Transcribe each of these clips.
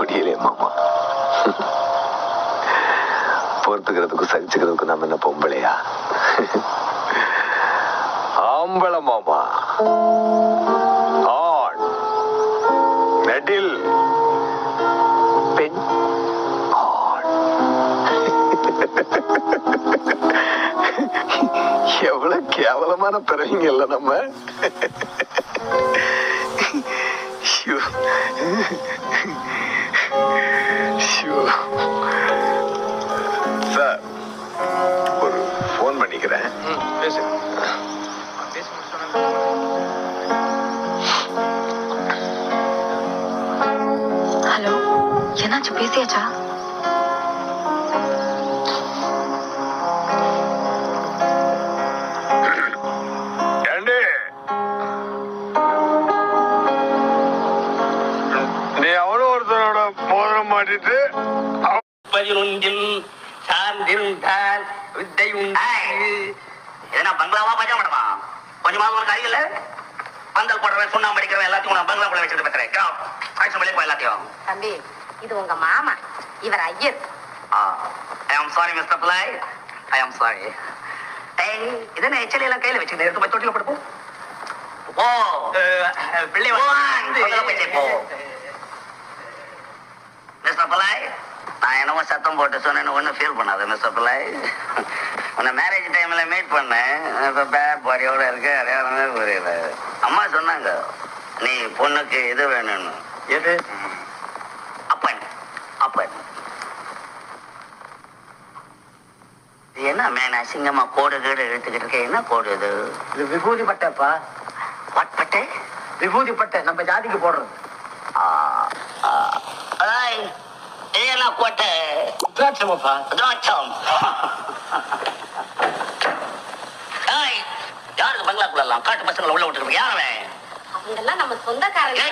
முடியலையே மாமா. பொறுத்துக்கிறதுக்கும் சகிச்சுக்கிறதுக்கும் நம்ம என்ன பொம்பளையா? ஆம்பளை மாமா. ஆண் நெடில் பெண் ஆண். எவ்வளவு கேவலமான பிறவிங்க இல்ல நம்ம. சார் ஒரு போன் பண்ணிக்கிறேன். ஹலோ, என்னாச்சு? பேசியாச்சா? நீ அவனு ஒருத்தரோட மோதிரம் மாட்டிட்டு பங்களாவா பஞ்சா மாட்டமா? கொஞ்சமாவது ஒரு காரியம் இல்ல. பந்தல் போடுறவன் சுண்ணாம்பு அடிக்கிறவன் எல்லாத்தையும் நான் பங்களாக்குள்ள வச்சுட்டு பேசுறேன். எல்லாத்தையும் தம்பி, இது உங்க மாமா, இவர் ஐயர். ஐ ஆம் சாரி மிஸ்டர் பிள்ளை, ஐ ஆம் சாரி. இதென்ன எச்சலி எல்லாம் கையில வச்சுக்கிட்டு எடுத்து போய் தொட்டில படுப்போம். ஓ பிள்ளை போ மிஸ்டர் பிள்ளை. நான் என்னமோ சத்தம் போட்டு சொன்னேன்னு ஒன்றும் ஃபீல் பண்ணாது மிஸ்டர் பிள்ளை. உன்னை மேரேஜ் டைம்ல மீட் பண்ணேன். இப்போ பேட் பாடியோட இருக்க அடையாளமே புரியல. அம்மா சொன்னாங்க நீ பொண்ணுக்கு இது வேணும்னு. எது? அப்பன். அப்பன் என்ன மேன் அசிங்கமா கோடு கீடு இழுத்துக்கிட்டு இருக்க? என்ன கோடு இது? இது விபூதி பட்டைப்பா. வாட் பட்டை? விபூதி பட்டை நம்ம ஜாதிக்கு போடுறது. என்ன கோட்டை? ருத்ராட்சமப்பா. ருத்ராட்சம். யாருக்கு பங்களாக்குள்ளலாம் காட்டு பசங்களை உள்ள விட்டுருக்கு? யாரவன்? அவங்கெல்லாம் நம்ம சொந்தக்காரங்க.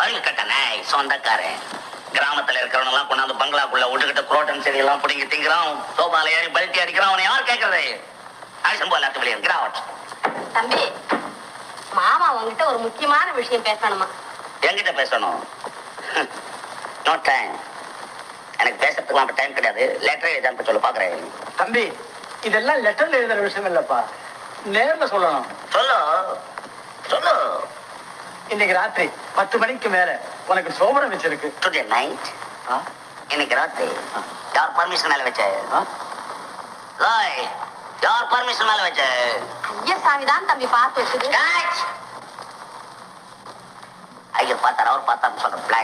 அருள் கட்டணே சொந்தக்காரன். கிராமத்துல இருக்கிறவங்க எல்லாம் கொண்டாந்து பங்களாக்குள்ள விட்டுக்கிட்டு குரோட்டன் செடி எல்லாம் பிடிங்கி திங்கிறான். சோபால ஏறி பல்ட்டி அடிக்கிறான். அவனை யார் கேட்கறது? அடிஷன் போல வெளியே கிராமட். தம்பி, மாமா உங்ககிட்ட ஒரு முக்கியமான விஷயம் பேசணுமா? என்கிட்ட பேசணும்? No time. எனக்கு பேசுறதுக்கு டைம் கிடையாது. லெட்டர் எழுதான்னு சொல்லு பாக்குறேன். தம்பி, இதெல்லாம் லெட்டர்ல எழுதுற விஷயம் இல்லப்பா, நேர்ல சொல்லணும். சொல்லு சொல்லு. இன்னைக்கு ராத்திரி 10 மணிக்கு மேல உனக்கு சோபனம் வச்சிருக்கு. Today night. இன்னைக்கு ராத்திரி யார் பர்மிஷன் மேல வச்ச? யார் பர்மிஷன் மேல வச்ச? ஐயர் சாமி தான் தம்பி பார்த்து வச்சது. ஐயர் பார்த்தார், அவர் பார்த்தாரு சொல்ற பிளாக்.